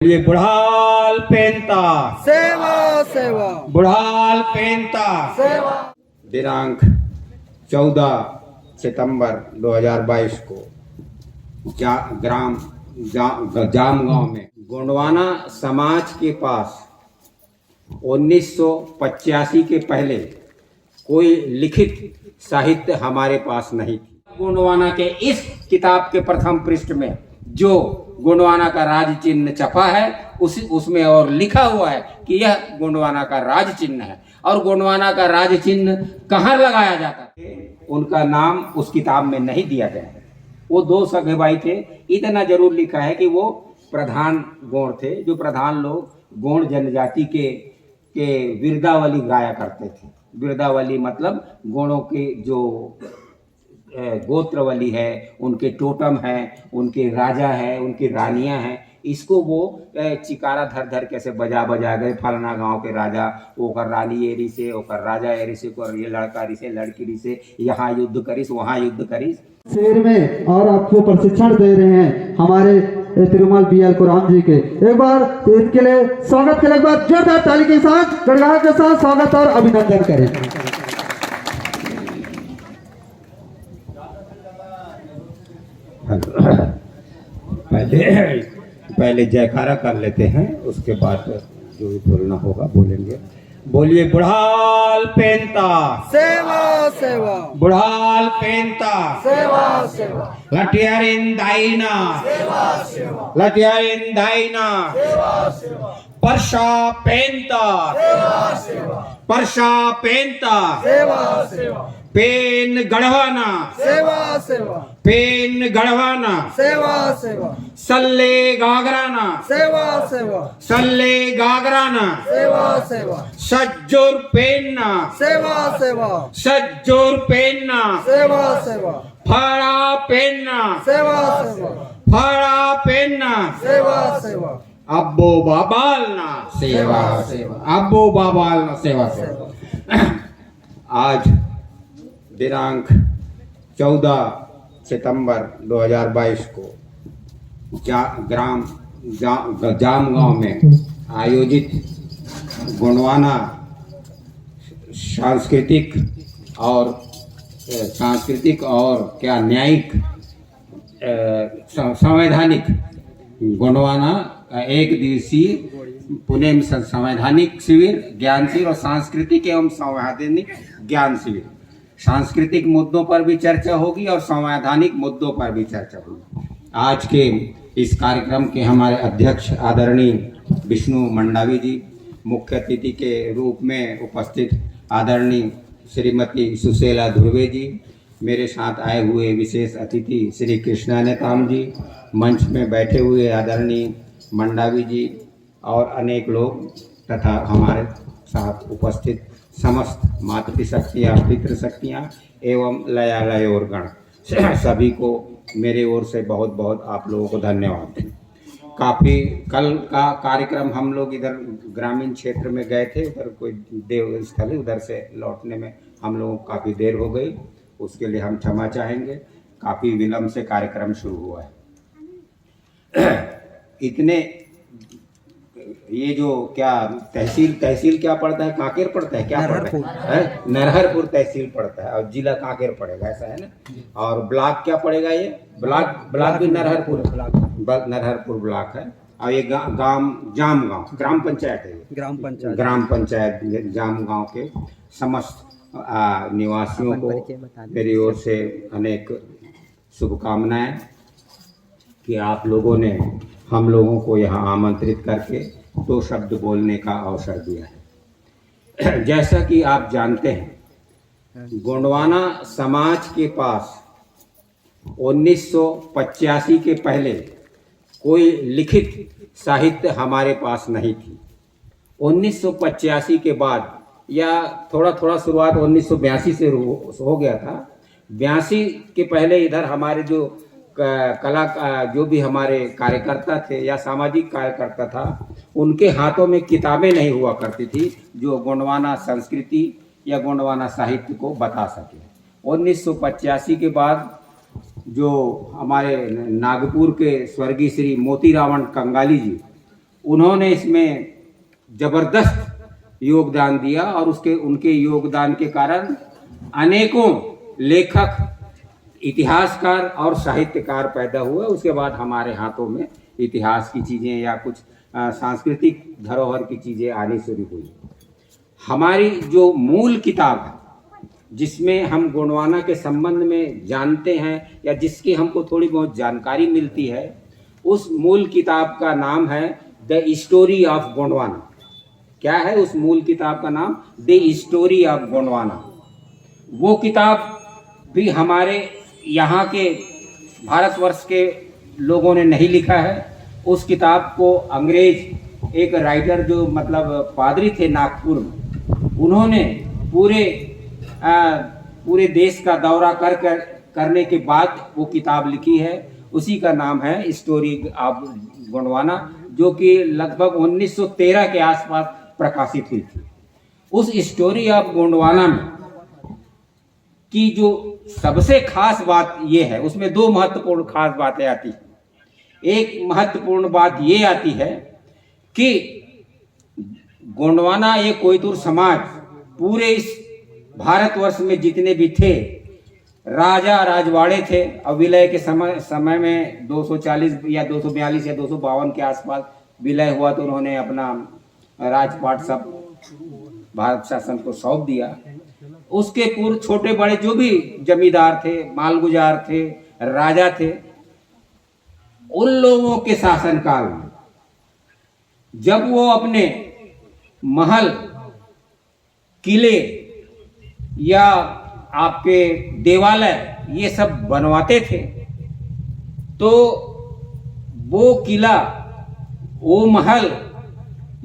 ये बुढ़ाल पेंता सेवा सेवा बुढ़ाल पेंता सेवा। दिनांक 14 सितंबर 2022 को जामगांव में गोंडवाना समाज के पास 1985 के पहले कोई लिखित साहित्य हमारे पास नहीं थी। गोंडवाना के इस किताब के प्रथम पृष्ठ में जो गोंडवाना का राज चिन्ह छपा है उसमें और लिखा हुआ है कि यह गोंडवाना का राज चिन्ह है और गोंडवाना का राज चिन्ह कहाँ लगाया जाता है उनका नाम उस किताब में नहीं दिया गया है। वो दो सगे भाई थे। इतना जरूर लिखा है कि वो प्रधान गोंड थे, जो प्रधान लोग गोंड जनजाति के विरदावली गाया करते थे। विरदावली मतलब गोंडों के जो गोत्रवली है, उनके टोटम है, उनके राजा है, उनकी रानियां हैं, इसको वो चिकारा धर धर कैसे बजा बजा गए। फलाना गांव के राजा ओकर रानी एरी से, ओकर राजा एरी से, ओकर ये लड़का री से, लड़की री से, यहाँ युद्ध करिस वहाँ युद्ध करिस शेर में। और आपको प्रशिक्षण दे रहे हैं हमारे तिरुमल BL कुराम जी के। एक बार इनके लिए स्वागत के लिए एक बार जोरदार ताली के साथ गड़गड़ाहट के साथ स्वागत और अभिनंदन करें। पहले जयकारा कर लेते हैं, उसके बाद जो भी बोलना होगा बोलेंगे। बोलिए बुढ़ाल पेंता सेवा सेवा बुढ़ाल पेंता सेवा सेवा लटियारिन दाइना सेवा सेवा लटियारिन दाइना सेवा सेवा परशा पेंता सेवा सेवा परशा पेंता सेवा सेवा पेन गढ़वाना सेवा सेवा पेन गढ़वाना सेवा सेवा सल्ले गागराना सेवा सेवा सल्ले गागराना सेवा सेवा सज्जोर पेनना सेवा सेवा सज्जोर पेनना सेवा सेवा फाड़ा पेनना सेवा सेवा फाड़ा पेनना सेवा सेवा अब्बो बाबालना सेवा सेवा अब्बो बाबालना सेवा सेवा। आज दिनांक 14 सितंबर 2022 को जामगांव में आयोजित गोंडवाना सांस्कृतिक और क्या न्यायिक संवैधानिक गोंडवाना एक दिवसीय पुणे में संवैधानिक शिविर, ज्ञान शिविर और सांस्कृतिक एवं संवैधानिक ज्ञान शिविर। सांस्कृतिक मुद्दों पर भी चर्चा होगी और संवैधानिक मुद्दों पर भी चर्चा होगी। आज के इस कार्यक्रम के हमारे अध्यक्ष आदरणीय विष्णु मंडावी जी, मुख्य अतिथि के रूप में उपस्थित आदरणीय श्रीमती सुशीला ध्रुवे जी, मेरे साथ आए हुए विशेष अतिथि श्री कृष्णा नेताम जी, मंच में बैठे हुए आदरणीय मंडावी जी और अनेक लोग तथा हमारे साथ उपस्थित समस्त मातृशक्तियाँ, पितृशक्तियाँ एवं लयालय और गण सभी को मेरे ओर से बहुत बहुत आप लोगों को धन्यवाद। काफ़ी कल का कार्यक्रम हम लोग इधर ग्रामीण क्षेत्र में गए थे, उधर कोई देव स्थल, उधर से लौटने में हम लोगों को काफ़ी देर हो गई, उसके लिए हम क्षमा चाहेंगे। काफ़ी विलम्ब से कार्यक्रम शुरू हुआ है। इतने ये जो क्या तहसील क्या पड़ता है, कांकेर पड़ता है, क्या पड़ता है, नरहरपुर तहसील पड़ता है और जिला कांकेर पड़ेगा, ऐसा है ना। और ब्लॉक क्या पड़ेगा, ये ब्लॉक भी नरहरपुर ब्लॉक है। और ये जामगांव ग्राम पंचायत है। ग्राम पंचायत जामगांव के समस्त निवासियों को मेरी ओर से अनेक शुभकामनाएं कि आप लोगों ने हम लोगों को यहाँ आमंत्रित करके दो शब्द बोलने का अवसर दिया है। जैसा कि आप जानते हैं, गोंडवाना समाज के पास 1985 के पहले कोई लिखित साहित्य हमारे पास नहीं थी। 1985 के बाद या थोड़ा थोड़ा शुरुआत 1982 से हो गया था। 82 के पहले इधर हमारे जो कला जो भी हमारे कार्यकर्ता थे या सामाजिक कार्यकर्ता था, उनके हाथों में किताबें नहीं हुआ करती थी जो गोंडवाना संस्कृति या गोंडवाना साहित्य को बता सके। 1985 के बाद जो हमारे नागपुर के स्वर्गीय श्री मोतीराम कंगाली जी, उन्होंने इसमें जबरदस्त योगदान दिया और उनके योगदान के कारण अनेकों लेखक, इतिहासकार और साहित्यकार पैदा हुए। उसके बाद हमारे हाथों में इतिहास की चीज़ें या कुछ सांस्कृतिक धरोहर की चीज़ें आनी शुरू हुई। हमारी जो मूल किताब है जिसमें हम गोंडवाना के संबंध में जानते हैं या जिसकी हमको थोड़ी बहुत जानकारी मिलती है, उस मूल किताब का नाम है द स्टोरी ऑफ गोंडवाना। क्या है उस मूल किताब का नाम? The story of Gondwana. वो किताब भी हमारे यहाँ के भारतवर्ष के लोगों ने नहीं लिखा है। उस किताब को अंग्रेज एक राइटर जो मतलब पादरी थे नागपुर में, उन्होंने पूरे देश का दौरा करने के बाद वो किताब लिखी है। उसी का नाम है स्टोरी ऑफ गोंडवाना, जो कि लगभग 1913 के आसपास प्रकाशित हुई थी। उस स्टोरी ऑफ गोंडवाना में की जो सबसे खास बात ये है, उसमें दो महत्वपूर्ण खास बातें आती हैं। एक महत्वपूर्ण बात ये आती है कि गोंडवाना ये कोयतुर समाज पूरे इस भारतवर्ष में जितने भी थे, राजा राजवाड़े थे। और विलय के समय में 240 या 242 या 252 के आसपास विलय हुआ, तो उन्होंने अपना राजपाट सब भारत शासन को सौंप दिया। उसके पूर्व छोटे बड़े जो भी जमींदार थे, मालगुजार थे, राजा थे, उन लोगों के शासनकाल में जब वो अपने महल, किले या आपके देवालय ये सब बनवाते थे, तो वो किला, वो महल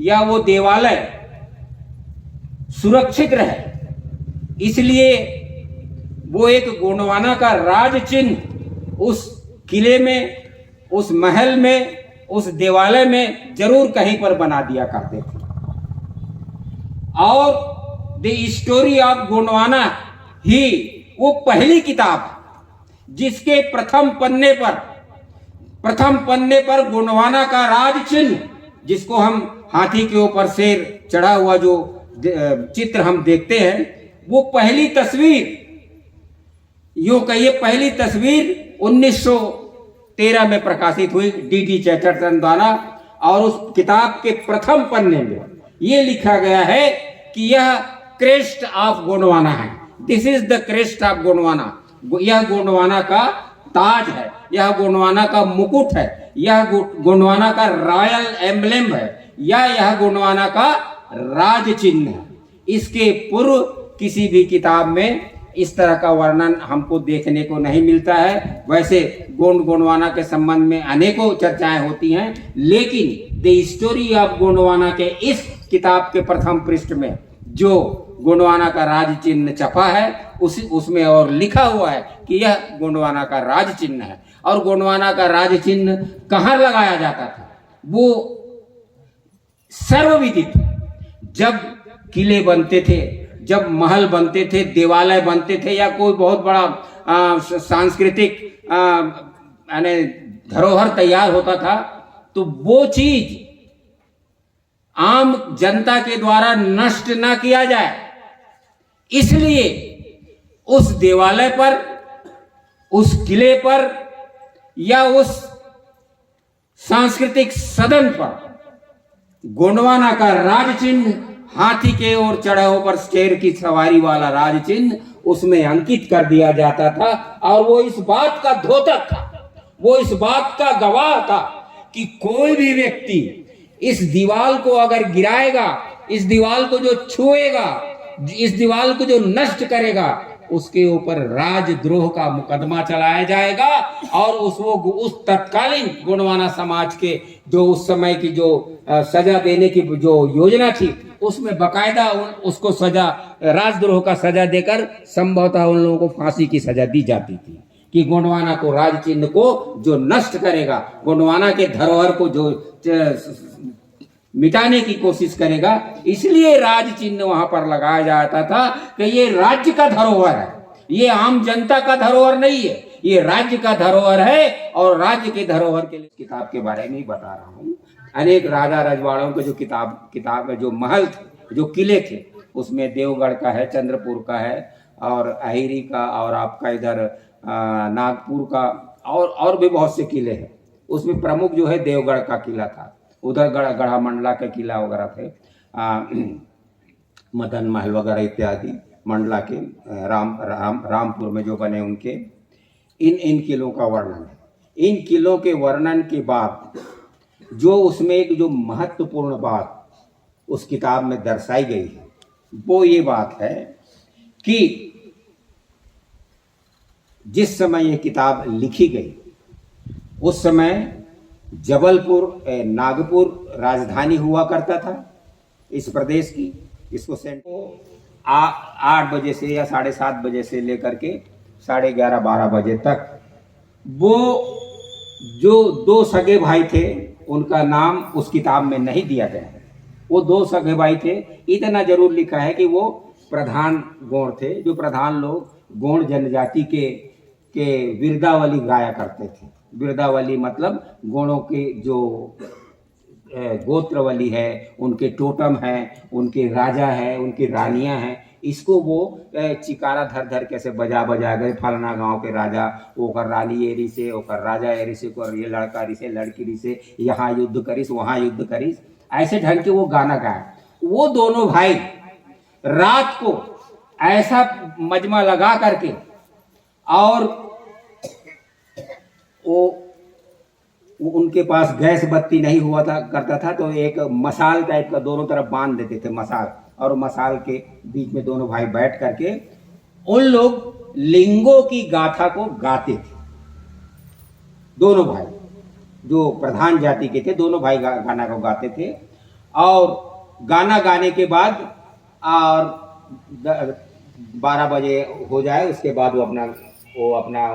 या वो देवालय सुरक्षित रहे, इसलिए वो एक गोंडवाना का राज चिन्ह उस किले में, उस महल में, उस देवालय में जरूर कहीं पर बना दिया करते थे। और द स्टोरी ऑफ गोंडवाना ही वो पहली किताब जिसके प्रथम पन्ने पर गोंडवाना का राज चिन्ह, जिसको हम हाथी के ऊपर शेर चढ़ा हुआ जो चित्र हम देखते हैं, वो पहली तस्वीर, यूं कहिए पहली तस्वीर 1913 में प्रकाशित हुई डी चैटरटन द्वारा। और उस किताब के प्रथम पन्ने में ये लिखा गया है कि यह क्रेस्ट ऑफ गोंडवाना है। This is the crest of Gondwana. यह गोंडवाना का ताज है, यह गोंडवाना का मुकुट है, यह गोंडवाना का रॉयल एम्ब्लेम है, या यह गोंडवाना का राज चिन्ह है। इसके पूर्व किसी भी किताब में इस तरह का वर्णन हमको देखने को नहीं मिलता है। वैसे गोंडवाना के संबंध में अनेकों चर्चाएं होती हैं, लेकिन द स्टोरी ऑफ गोंडवाना के इस किताब के प्रथम पृष्ठ में जो गोंडवाना का राज चिन्ह छपा है, उसमें और लिखा हुआ है कि यह गोंडवाना का राज चिन्ह है। और गोंडवाना का राज चिन्ह कहाँ लगाया जाता था, वो सर्वविदित। जब किले बनते थे, जब महल बनते थे, देवालय बनते थे, या कोई बहुत बड़ा सांस्कृतिक धरोहर तैयार होता था, तो वो चीज आम जनता के द्वारा नष्ट ना किया जाए, इसलिए उस देवालय पर, उस किले पर या उस सांस्कृतिक सदन पर गोंडवाना का राज चिन्ह, हाथी के ओर चढ़े होकर शेर की सवारी वाला राज चिन्ह उसमें अंकित कर दिया जाता था। और वो इस बात का द्योतक था, वो इस बात का गवाह था कि कोई भी व्यक्ति इस दीवाल को अगर गिराएगा, इस दीवाल को जो छुएगा, इस दीवाल को जो नष्ट करेगा, उसके ऊपर राजद्रोह का मुकदमा चलाया जाएगा। और उस तत्कालीन गोंडवाना समाज के जो उस समय की जो सजा देने की जो योजना थी, उसमें बकायदा उसको सजा, राजद्रोह का सजा देकर संभवतः उन लोगों को फांसी की सजा दी जाती थी कि गोंडवाना को, राज चिन्ह को जो नष्ट करेगा, गोंडवाना के धरोहर को जो मिटाने की कोशिश करेगा, इसलिए राज चिन्ह वहां पर लगाया जाता था कि ये राज्य का धरोहर है, ये आम जनता का धरोहर नहीं है, ये राज्य का धरोहर है। और राज्य के धरोहर के लिए किताब के बारे में ही बता रहा हूं अनेक राजा रजवाड़ों के जो किताब जो महल थे, जो किले थे, उसमें देवगढ़ का है, चंद्रपुर का है, और अहिरी का, और आपका इधर नागपुर का, और भी बहुत से किले हैं। उसमें प्रमुख जो है देवगढ़ का किला था। उधर गढ़ा मंडला के किला वगैरह थे, मदन महल वगैरह इत्यादि मंडला के, रामपुर में जो बने उनके, इन किलों का वर्णन है। इन किलों के वर्णन के बाद जो उसमें एक जो महत्वपूर्ण बात उस किताब में दर्शाई गई है, वो ये बात है कि जिस समय ये किताब लिखी गई उस समय जबलपुर नागपुर राजधानी हुआ करता था इस प्रदेश की। इसको 8 बजे से या 7:30 बजे से लेकर के 11:30-12 बजे तक वो जो 2 सगे भाई थे उनका नाम उस किताब में नहीं दिया गया है। वो 2 सगे भाई थे, इतना जरूर लिखा है कि वो प्रधान गोंड थे। जो प्रधान लोग गोंड जनजाति के विरदावली गाया करते थे। विरदावली मतलब गोंडों के जो गोत्रवली है, उनके टोटम है, उनके राजा है, उनकी रानियां हैं, इसको वो चिकारा धर कैसे बजा गए, फलाना गांव के राजा ओकर रानी एरी से, ओकर राजा एरी से, ओकर ये लड़का री से, लड़की री से, यहाँ युद्ध करिस, वहाँ युद्ध करिस, ऐसे ढंग के वो गाना गाया। वो दोनों भाई रात को ऐसा मजमा लगा करके, और वो उनके पास गैस बत्ती नहीं हुआ करता था, तो एक मसाल टाइप का दोनों तरफ बांध देते थे मसाल, और मसाल के बीच में दोनों भाई बैठ करके उन लोग लिंगों की गाथा को गाते थे। दोनों भाई जो प्रधान जाति के थे, दोनों भाई गाना को गाते थे, और गाना गाने के बाद और 12 बजे हो जाए उसके बाद वो अपना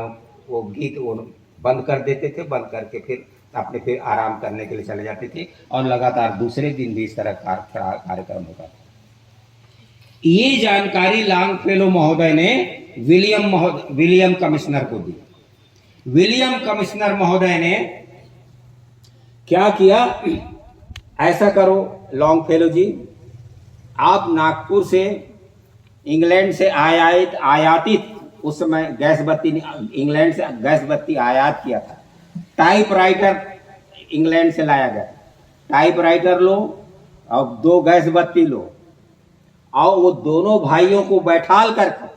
गीत वो बंद कर देते थे। बंद करके फिर आराम करने के लिए चले जाते थे, और लगातार दूसरे दिन भी इस तरह कार्यक्रम होता था। ये जानकारी लॉन्गफेलो महोदय ने विलियम कमिश्नर को दी। विलियम कमिश्नर महोदय ने क्या किया, ऐसा करो लॉन्गफेलो जी, आप नागपुर से इंग्लैंड से आयातित उस समय गैस बत्ती, इंग्लैंड से गैस बत्ती आयात किया था। टाइपराइटर इंग्लैंड से लाया गया, टाइपराइटर लो और 2 गैस बत्ती लो, और वो दोनों भाइयों को बैठाल करके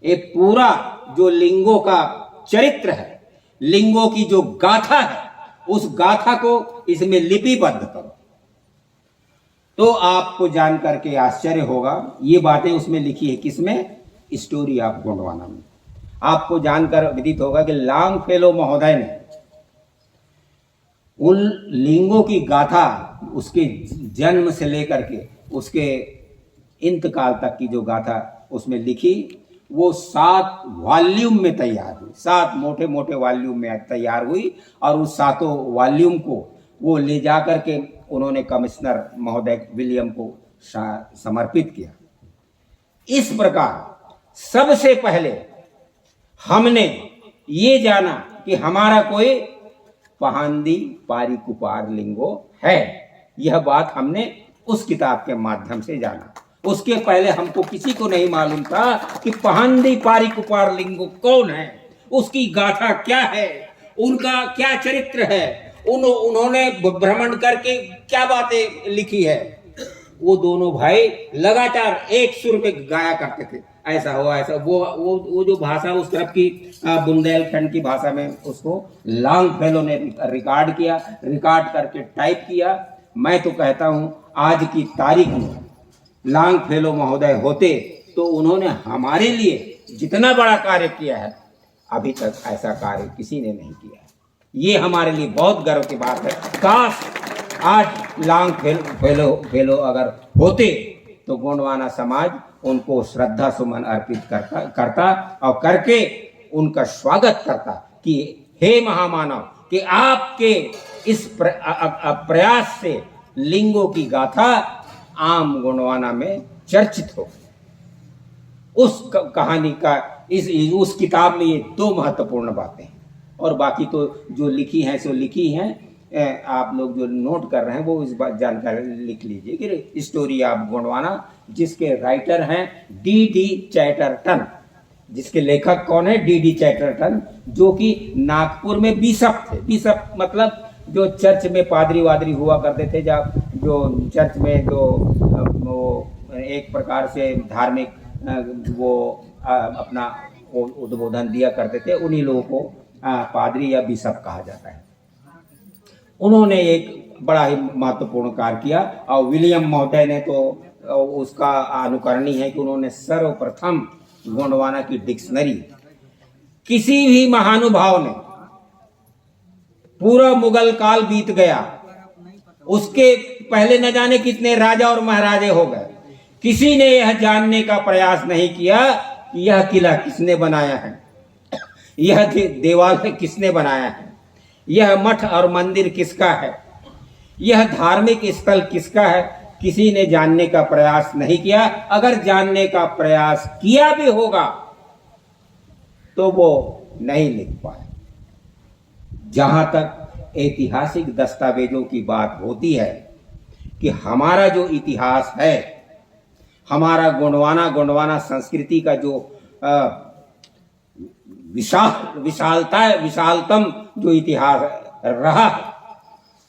एक पूरा जो लिंगों का चरित्र है, लिंगों की जो गाथा है, उस गाथा को इसमें लिपिबद्ध करो। तो आपको जान करके आश्चर्य होगा, ये बातें उसमें लिखी है किसमें, स्टोरी ऑफ गोंडवाना में। आपको जानकर विदित होगा कि लॉन्गफेलो महोदय ने उन लिंगों की गाथा, उसके जन्म से लेकर के उसके इंतकाल तक की जो गाथा उसमें लिखी, वो 7 वॉल्यूम में तैयार हुई। 7 मोटे मोटे वॉल्यूम में तैयार हुई, और उस 7 वॉल्यूम को वो ले जा करके उन्होंने कमिश्नर महोदय विलियम को समर्पित किया। इस प्रकार सबसे पहले हमने ये जाना कि हमारा कोई पहांदी पारी कुपार लिंगो है। यह बात हमने उस किताब के माध्यम से जाना। उसके पहले हमको किसी को नहीं मालूम था कि पहांदी पारी कुपार लिंगो कौन है, उसकी गाथा क्या है, उनका क्या चरित्र है, उन्होंने भ्रमण करके क्या बातें लिखी है। वो दोनों भाई लगातार एक सुर में गाया करते थे, ऐसा हुआ ऐसा। वो जो भाषा उस तरफ की बुंदेलखंड की भाषा में उसको लॉन्गफेलो ने रिकॉर्ड किया, रिकॉर्ड करके टाइप किया। मैं तो कहता हूं आज की तारीख में लॉन्गफेलो महोदय होते तो उन्होंने हमारे लिए जितना बड़ा कार्य किया है, अभी तक ऐसा कार्य किसी ने नहीं किया। ये हमारे लिए बहुत गर्व की बात है। काश आज लॉन्गफेलो अगर होते तो गोंडवाना समाज उनको श्रद्धा सुमन अर्पित करता और करके उनका स्वागत करता कि हे महामानव, कि आपके इस प्रयास से लिंगों की गाथा आम गोंडवाना में चर्चित हो। उस कहानी का उस किताब में ये 2 महत्वपूर्ण बातें हैं, और बाकी तो जो लिखी हैं सो लिखी हैं। आप लोग जो नोट कर रहे हैं वो इस बात जानकारी लिख लीजिए कि स्टोरी ऑफ गोंडवाना, जिसके राइटर हैं डी चैटरटन, जिसके लेखक कौन है, डी चैटरटन, जो कि नागपुर में बिशप थे। बिशप मतलब जो चर्च में पादरी वादरी हुआ करते थे, जब जो चर्च में जो वो एक प्रकार से धार्मिक वो अपना उद्बोधन दिया करते थे, उन्हीं लोगों को पादरी या बिशप कहा जाता है। उन्होंने एक बड़ा ही महत्वपूर्ण कार्य किया और विलियम महोदय ने तो उसका अनुकरणी है कि उन्होंने सर्वप्रथम गोंडवाना की डिक्शनरी, किसी भी महानुभाव ने, पूरा मुगल काल बीत गया, उसके पहले न जाने कितने राजा और महाराजे हो गए, किसी ने यह जानने का प्रयास नहीं किया कि यह किला किसने बनाया है, यह देवालय किसने बनाया है, यह मठ और मंदिर किसका है, यह धार्मिक स्थल किसका है, किसी ने जानने का प्रयास नहीं किया। अगर जानने का प्रयास किया भी होगा तो वो नहीं लिख पाए। जहां तक ऐतिहासिक दस्तावेजों की बात होती है कि हमारा जो इतिहास है, हमारा गोंडवाना संस्कृति का जो विशालतम जो इतिहास रहा,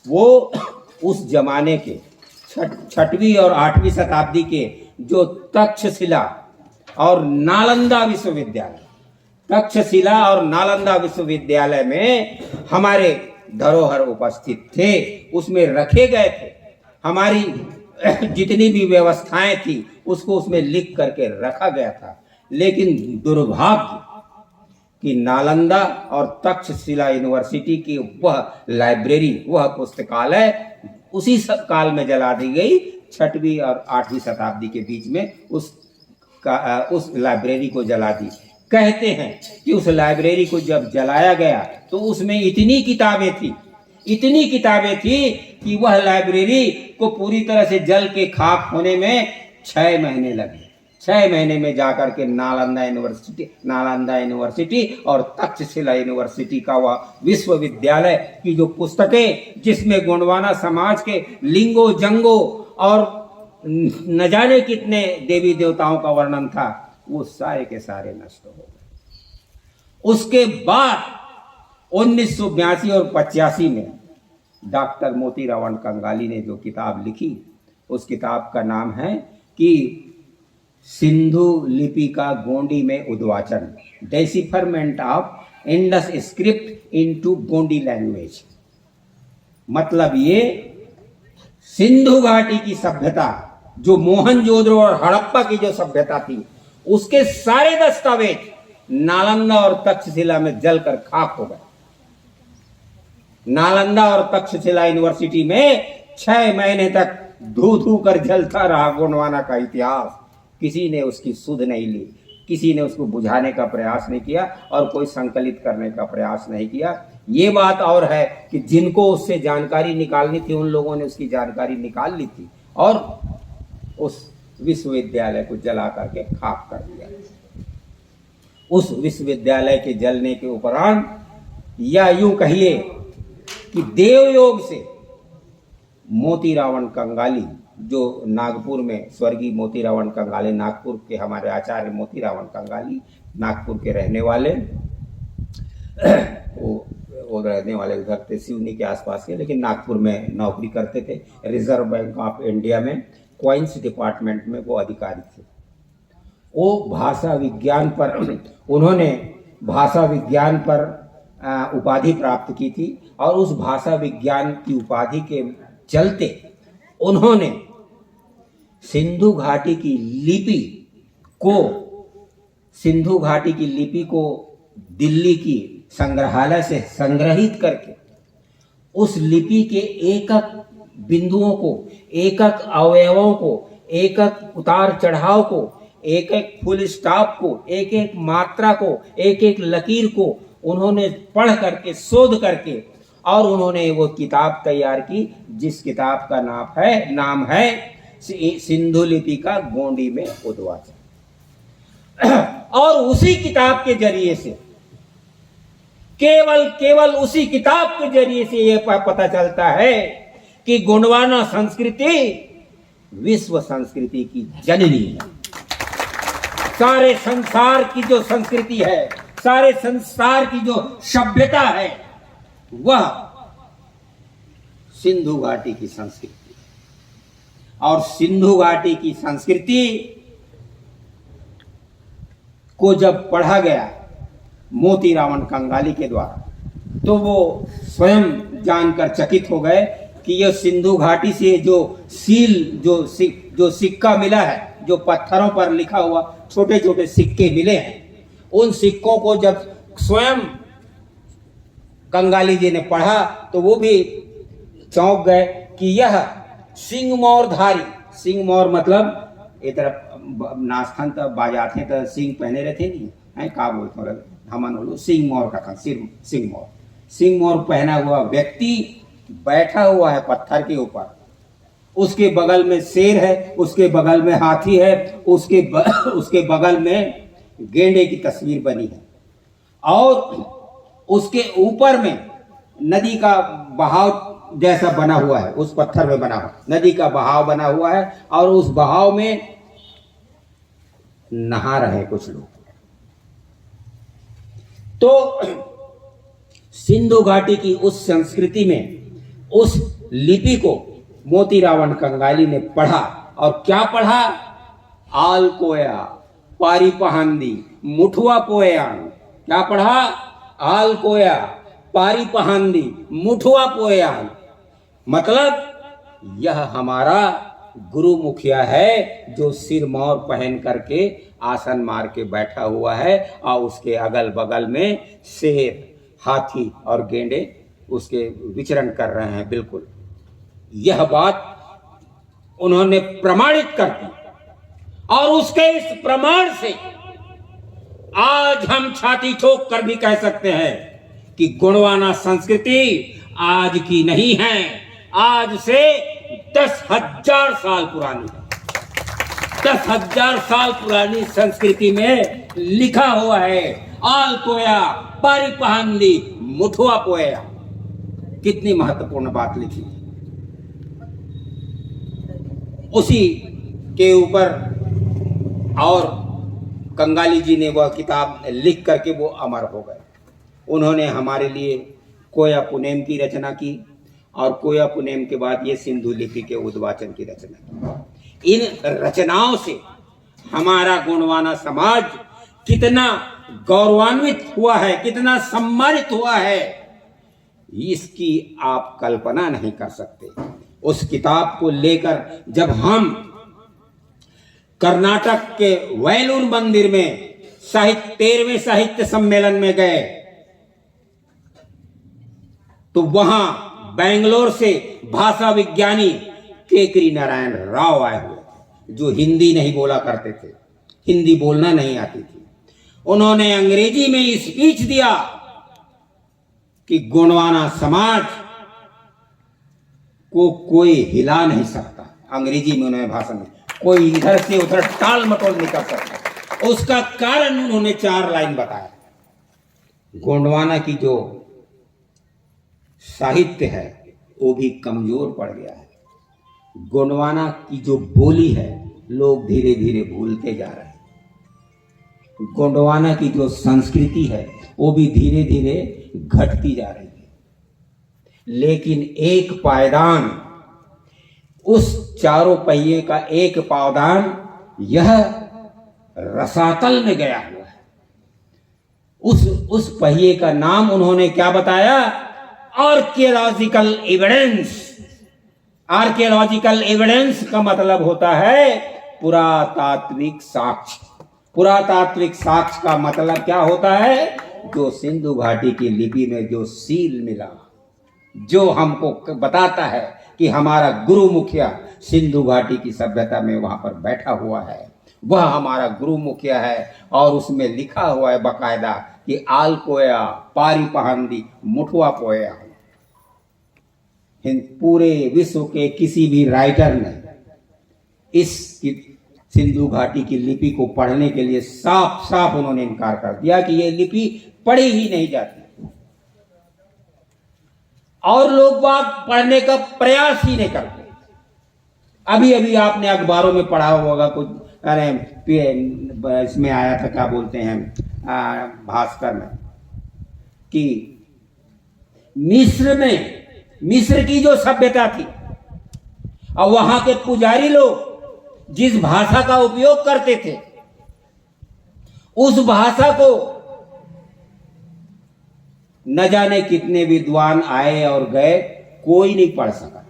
वो उस जमाने के 6वीं और 8वीं शताब्दी के जो तक्षशिला और नालंदा विश्वविद्यालय, तक्षशिला और नालंदा विश्वविद्यालय में हमारे धरोहर उपस्थित थे, उसमें रखे गए थे। हमारी जितनी भी व्यवस्थाएं थी उसको उसमें लिख करके रखा गया था। लेकिन दुर्भाग्य कि नालंदा और तक्षशिला यूनिवर्सिटी की वह लाइब्रेरी, वह पुस्तकालय उसी सब काल में जला दी गई। 6वीं और 8वीं शताब्दी के बीच में उस लाइब्रेरी को जला दी। कहते हैं कि उस लाइब्रेरी को जब जलाया गया तो उसमें इतनी किताबें थी कि वह लाइब्रेरी को पूरी तरह से जल के खाक होने में 6 महीने लगे। 6 महीने में जाकर के नालंदा यूनिवर्सिटी और तक्षशिला यूनिवर्सिटी का वह विश्वविद्यालय की जो पुस्तकें, जिसमें गोंडवाना समाज के लिंगो जंगो और न जाने कितने देवी देवताओं का वर्णन था, वो सारे के सारे नष्ट हो गए। उसके बाद 1982 और 85 में डॉक्टर मोतीराम कंगाली ने जो किताब लिखी, उस किताब का नाम है कि सिंधु लिपि का गोंडी में उद्वाचन, decipherment of Indus script into Gondi language. मतलब ये सिंधु घाटी की सभ्यता, जो मोहनजोदड़ो और हड़प्पा की जो सभ्यता थी, उसके सारे दस्तावेज नालंदा और तक्षशिला में जलकर खाक हो गए। नालंदा और तक्षशिला यूनिवर्सिटी में 6 महीने तक धू कर जलता रहा गोंडवाना का इतिहास। किसी ने उसकी सुध नहीं ली, किसी ने उसको बुझाने का प्रयास नहीं किया और कोई संकलित करने का प्रयास नहीं किया। ये बात और है कि जिनको उससे जानकारी निकालनी थी, उन लोगों ने उसकी जानकारी निकाल ली थी और उस विश्वविद्यालय को जला करके खाक कर दिया। उस विश्वविद्यालय के जलने के उपरांत, या यूं कहिए कि देवयोग से मोतीराम कंगाली, जो नागपुर में स्वर्गीय मोतीराम कंगाली, नागपुर के हमारे आचार्य मोतीराम कंगाली नागपुर के रहने वाले, वो रहने वाले उधर थे सिवनी के आसपास के, लेकिन नागपुर में नौकरी करते थे। रिजर्व बैंक ऑफ इंडिया में क्वाइंस डिपार्टमेंट में वो अधिकारी थे। वो भाषा विज्ञान पर, उन्होंने भाषा विज्ञान पर उपाधि प्राप्त की थी और उस भाषा विज्ञान की उपाधि के चलते उन्होंने सिंधु घाटी की लिपि को दिल्ली की संग्रहालय से संग्रहित करके उस लिपि के एक-एक बिंदुओं को, एक-एक अवयवों को, एक-एक उतार चढ़ाव को, एक-एक फुल स्टॉप को, एक-एक मात्रा को, एक-एक लकीर को उन्होंने पढ़ करके, शोध करके, और उन्होंने वो किताब तैयार की, जिस किताब का नाम है सिंधु लिपि का गोंडी में उद्वाचन। और उसी किताब के जरिए से केवल उसी किताब के जरिए से यह पता चलता है कि गोंडवाना संस्कृति विश्व संस्कृति की जननी है। सारे संसार की जो संस्कृति है, सारे संसार की जो सभ्यता है, वह सिंधु घाटी की संस्कृति है। और सिंधु घाटी की संस्कृति को जब पढ़ा गया मोतीराम कंगाली के द्वारा, तो वो स्वयं जानकर चकित हो गए कि यह सिंधु घाटी से जो सील जो सिक्का मिला है, जो पत्थरों पर लिखा हुआ छोटे छोटे सिक्के मिले हैं, उन सिक्कों को जब स्वयं कंगाली जी ने पढ़ा तो वो भी चौंक गए कि यह सिंगमौरधारी, सिंगमौर मतलब इधर नास्थान तब बाजाते तो सिंह पहने रहते नहीं है, का बोलते हमन बोलो सिंगमौर का था, सिंगमौर पहना हुआ व्यक्ति बैठा हुआ है पत्थर के ऊपर, उसके बगल में शेर है, उसके बगल में हाथी है, उसके बगल में गेंडे की तस्वीर बनी है, और उसके ऊपर में नदी का बहाव जैसा बना हुआ है, उस पत्थर में बना हुआ नदी का बहाव बना हुआ है, और उस बहाव में नहा रहे कुछ लोग। तो सिंधु घाटी की उस संस्कृति में उस लिपि को मोतीराम कंगाली ने पढ़ा, और क्या पढ़ा? आल कोया पारी पहांदी मुठुआ पोयान। क्या पढ़ा? आल कोया पारी पहांदी मुठुआ पोयान। मतलब यह हमारा गुरु मुखिया है जो सिरमौर पहन करके आसन मार के बैठा हुआ है, और उसके अगल बगल में शेर, हाथी और गेंडे उसके विचरण कर रहे हैं। बिल्कुल यह बात उन्होंने प्रमाणित कर दी, और उसके इस प्रमाण से आज हम छाती ठोक कर भी कह सकते हैं कि गोंडवाना संस्कृति आज की नहीं है, आज से 10,000 साल पुरानी है। 10,000 साल पुरानी संस्कृति में लिखा हुआ है आल कोया पारी पहांदी मुठुआ पोया। कितनी महत्वपूर्ण बात लिखी है। उसी के ऊपर और कंगाली जी ने वह किताब लिख करके वो अमर हो गए। उन्होंने हमारे लिए कोया पुनेम की रचना की, और कोया पुनेम के बाद ये सिंधु लिपि के उद्वाचन की रचना की। इन रचनाओं से हमारा गोंडवाना समाज कितना गौरवान्वित हुआ है, कितना सम्मानित हुआ है, इसकी आप कल्पना नहीं कर सकते। उस किताब को लेकर जब हम कर्नाटक के वैलूर मंदिर में 13वें साहित्य सम्मेलन में गए, तो वहां बेंगलोर से भाषा विज्ञानी केकरी नारायण राव आए हुए, जो हिंदी नहीं बोला करते थे, हिंदी बोलना नहीं आती थी। उन्होंने अंग्रेजी में स्पीच दिया कि गोंडवाना समाज को कोई हिला नहीं सकता। अंग्रेजी में उन्होंने भाषण में कोई इधर से उधर टाल मटोल नहीं कर सकता। उसका कारण उन्होंने 4 लाइन बताया। गोंडवाना की जो साहित्य है वो भी कमजोर पड़ गया है। गोंडवाना की जो बोली है लोग धीरे धीरे भूलते जा रहे हैं। गोंडवाना की जो संस्कृति है वो भी धीरे धीरे घटती जा रही है। लेकिन एक पायदान, उस चारों पहिए का एक पायदान यह रसातल में गया हुआ है। उस पहिए का नाम उन्होंने क्या बताया? Archaeological evidence. आर्कियोलॉजिकल एविडेंस का मतलब होता है पुरातात्विक साक्ष्य। पुरातात्विक साक्ष्य का मतलब क्या होता है? जो सिंधु घाटी की लिपि में जो सील मिला, जो हमको बताता है कि हमारा गुरु मुखिया सिंधु घाटी की सभ्यता में वहां पर बैठा हुआ है, वह हमारा गुरु मुखिया है। और उसमें लिखा हुआ है बकायदा कि आल कोया पारी पहांदी मुठुआ पोया। पूरे विश्व के किसी भी राइटर ने इस सिंधु घाटी की लिपि को पढ़ने के लिए साफ साफ उन्होंने इनकार कर दिया कि यह लिपि पढ़ी ही नहीं जाती। और लोग बाग पढ़ने का प्रयास ही नहीं करते। अभी अभी आपने अखबारों में पढ़ा होगा कुछ, अरे इसमें आया था, क्या बोलते हैं, भास्कर में, कि मिस्र की जो सभ्यता थी और वहां के पुजारी लोग जिस भाषा का उपयोग करते थे, उस भाषा को न जाने कितने विद्वान आए और गए, कोई नहीं पढ़ सका।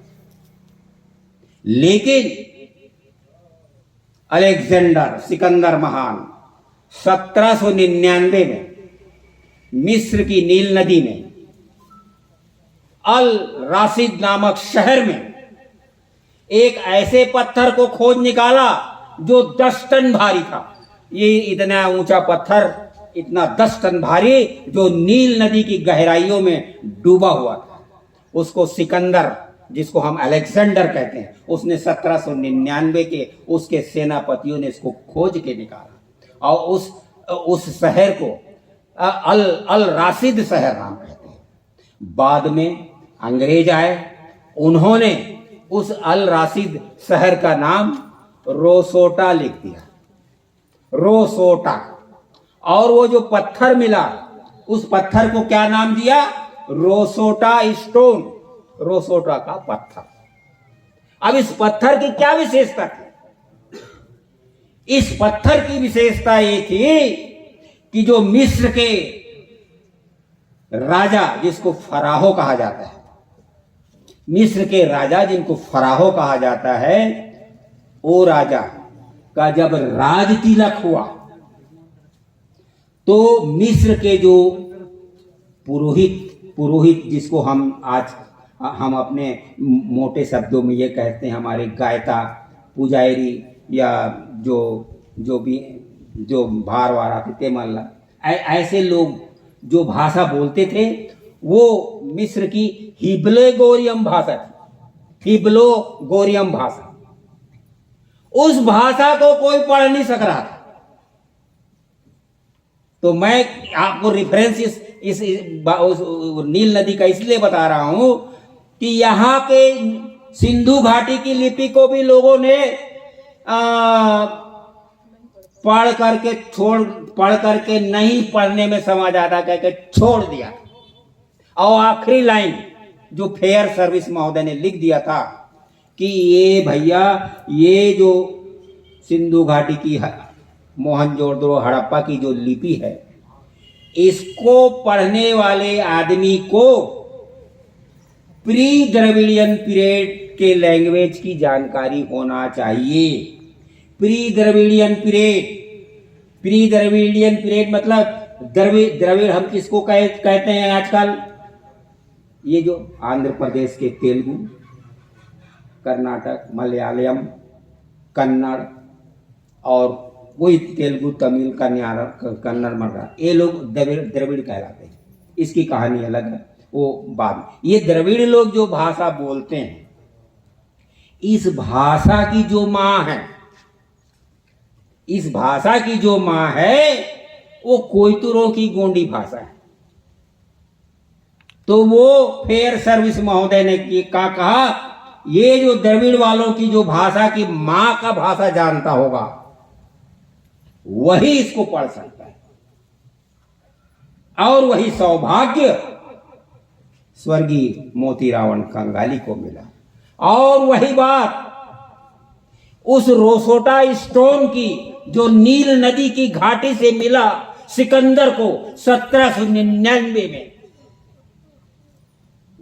लेकिन अलेक्जेंडर, सिकंदर महान, 1799 में मिस्र की नील नदी में अल राशिद नामक शहर में एक ऐसे पत्थर को खोज निकाला जो 10 टन भारी था। ये इतना ऊंचा पत्थर, इतना 10 टन भारी, जो नील नदी की गहराइयों में डूबा हुआ था। उसको सिकंदर, जिसको हम अलेक्जेंडर कहते हैं, उसने 1799 के उसके सेनापतियों ने इसको खोज के निकाला और उस शहर को अल राशिद शहर नाम कहते हैं। बाद में अंग्रेज आए, उन्होंने उस अल राशिद शहर का नाम रोसोटा लिख दिया, रोसोटा। और वो जो पत्थर मिला, उस पत्थर को क्या नाम दिया? रोसोटा स्टोन, रोसोटा का पत्थर। अब इस पत्थर की क्या विशेषता थी? इस पत्थर की विशेषता ये थी कि जो मिस्र के राजा, जिसको फराहो कहा जाता है, मिस्र के राजा जिनको फराहो कहा जाता है, वो राजा का जब राज तिलक हुआ तो मिस्र के जो पुरोहित जिसको हम अपने मोटे शब्दों में ये कहते हैं, हमारे गायता, पुजारी, या जो भार वार आते थे, मल्ला, ऐसे लोग जो भाषा बोलते थे, वो मिस्र की हिब्लो-गोरियम भाषा थी। हिब्लो-गोरियम भाषा, उस भाषा को कोई पढ़ नहीं सक रहा था। तो मैं आपको रेफरेंस इस नील नदी का इसलिए बता रहा हूं कि यहां के सिंधु घाटी की लिपि को भी लोगों ने पढ़ करके नहीं पढ़ने में समझ आता, कहकर छोड़ दिया। और आखिरी लाइन जो फेयर सर्विस महोदय ने लिख दिया था कि ये भैया, ये जो सिंधु घाटी की मोहनजोदड़ो, हड़प्पा की जो लिपि है, इसको पढ़ने वाले आदमी को प्री द्रविडियन पीरियड के लैंग्वेज की जानकारी होना चाहिए। प्री द्रविडियन पीरियड मतलब द्रविड़ हम किसको कहते हैं आजकल? ये जो आंध्र प्रदेश के तेलुगु, कर्नाटक, मलयालम, कन्नड़, और वही तेलुगु, तमिल, कन्नड़, मराठी, ये लोग द्रविड़ कहलाते हैं। इसकी कहानी अलग है, वो बाद में। ये द्रविड़ लोग जो भाषा बोलते हैं, इस भाषा की जो माँ है, वो कोयतुरों की गोंडी भाषा है। तो वो फेयर सर्विस महोदय ने कहा, ये जो द्रविड़ वालों की जो भाषा की मां का भाषा जानता होगा, वही इसको पढ़ सकता है। और वही सौभाग्य स्वर्गीय मोतीराम कंगाली को मिला। और वही बात उस रोसोटा स्टोन की जो नील नदी की घाटी से मिला सिकंदर को 1799 में,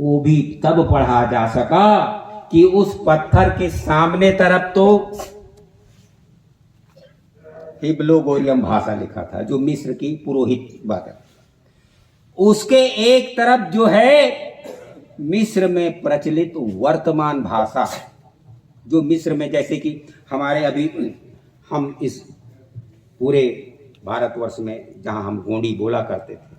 वो भी तब पढ़ा जा सका कि उस पत्थर के सामने तरफ तो हिब्लो-गोरियम भाषा लिखा था, जो मिस्र की पुरोहित बात है। उसके एक तरफ जो है मिस्र में प्रचलित वर्तमान भाषा, जो मिस्र में, जैसे कि हमारे अभी हम इस पूरे भारतवर्ष में जहां हम गोंडी बोला करते थे,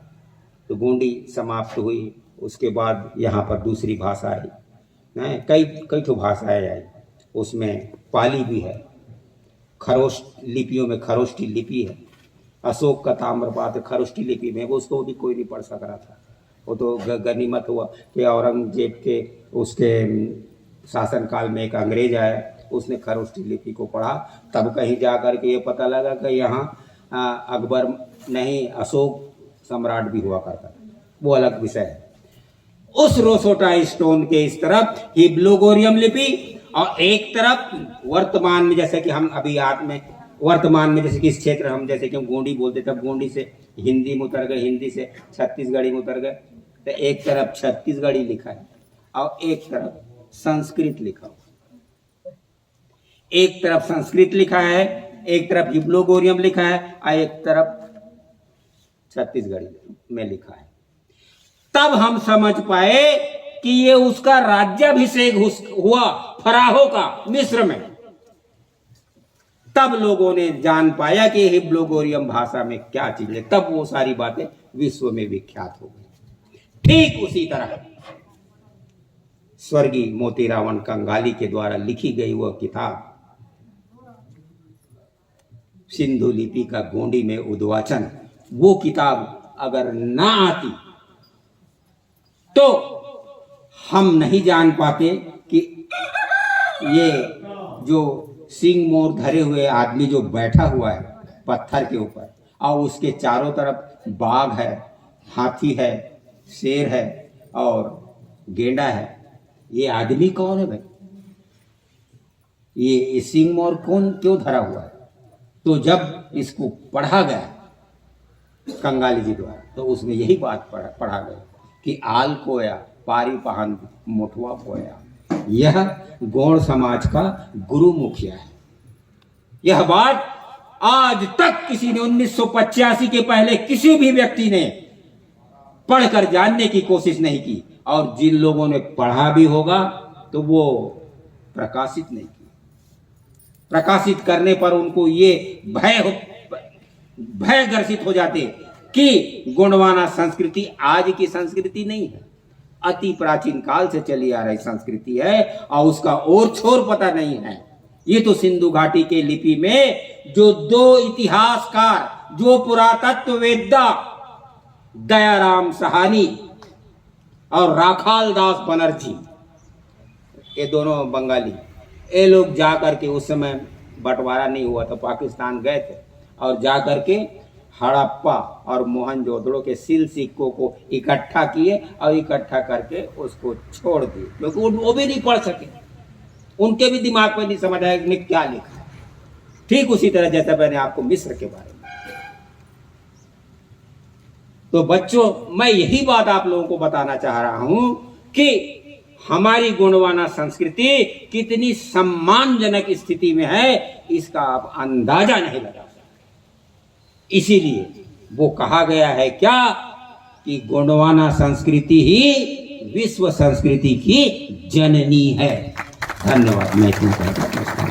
तो गोंडी समाप्त हुई, उसके बाद यहाँ पर दूसरी भाषा आई, कई तो भाषाएं आई, उसमें पाली भी है, खरोष्ट लिपियों में खरोष्टी लिपि है, अशोक का ताम्रपात्र खरोष्टी लिपि में, वो उसको भी कोई नहीं पढ़ सक रहा था। वो तो गनीमत हुआ कि औरंगजेब के उसके शासनकाल में एक अंग्रेज आया, उसने खरोष्ठी लिपि को पढ़ा, तब कहीं जा कर के ये पता लगा कि यहाँ अकबर नहीं अशोक सम्राट भी हुआ करता था। वो अलग विषय है। उस रोसोटा स्टोन के इस तरफ हिब्लोगोरियम लिपि और एक तरफ वर्तमान में, जैसे कि हम अभी याद में वर्तमान में जैसे कि इस क्षेत्र हम जैसे कि हम गोंडी बोलते, तब गोंडी से हिंदी में उतर गए, हिंदी से छत्तीसगढ़ी में उतर गए, तो एक तरफ छत्तीसगढ़ी लिखा है और एक तरफ संस्कृत लिखा हुआ। एक तरफ संस्कृत लिखा है, एक तरफ हिब्लोगोरियम लिखा है और एक तरफ छत्तीसगढ़ी में लिखा है। तब हम समझ पाए कि ये उसका राज्याभिषेक हुआ फराहो का मिस्र में। तब लोगों ने जान पाया कि हिब्लोगोरियम भाषा में क्या चीज है। तब वो सारी बातें विश्व में विख्यात हो गई। ठीक उसी तरह स्वर्गीय मोतीराम कंगाली के द्वारा लिखी गई वह किताब सिंधु लिपि का गोंडी में उद्वाचन, वो किताब अगर ना आती तो हम नहीं जान पाते कि ये जो सिंह मोर धरे हुए आदमी जो बैठा हुआ है पत्थर के ऊपर और उसके चारों तरफ बाघ है, हाथी है, शेर है और गेंडा है, ये आदमी कौन है भाई? ये सिंह मोर कौन क्यों धरा हुआ है? तो जब इसको पढ़ा गया कंगाली जी द्वारा तो उसमें यही बात पढ़ा गया कि आल कोया पारी पहन मुठवा पोया, यह गौड़ समाज का गुरु मुखिया है। यह बात आज तक किसी ने 1985 के पहले किसी भी व्यक्ति ने पढ़कर जानने की कोशिश नहीं की, और जिन लोगों ने पढ़ा भी होगा तो वो प्रकाशित नहीं किया। प्रकाशित करने पर उनको ये भय ग्रसित हो जाते कि गोंडवाना संस्कृति आज की संस्कृति नहीं है, अति प्राचीन काल से चली आ रही संस्कृति है और उसका और छोर पता नहीं है। ये तो सिंधु घाटी के लिपि में जो दो इतिहासकार, जो पुरातत्व वेत्ता दयाराम सहानी और राखाल दास बनर्जी, ये दोनों बंगाली, ये लोग जा करके उस समय बंटवारा नहीं हुआ तो पाकिस्तान गए थे और जा करके हड़प्पा और मोहनजोदड़ो के सिल सिक्कों को इकट्ठा किए और इकट्ठा करके उसको छोड़ दिए, क्योंकि वो भी नहीं पढ़ सके, उनके भी दिमाग में नहीं समझ आया कि क्या लिखा है। ठीक उसी तरह जैसा मैंने आपको मिस्र के बारे में। तो बच्चों, मैं यही बात आप लोगों को बताना चाह रहा हूं कि हमारी गोंडवाना संस्कृति कितनी सम्मानजनक स्थिति में है, इसका आप अंदाजा नहीं लगा सकते। इसीलिए वो कहा गया है क्या कि गोंडवाना संस्कृति ही विश्व संस्कृति की जननी है। धन्यवाद। मैं इतना कहता हूं।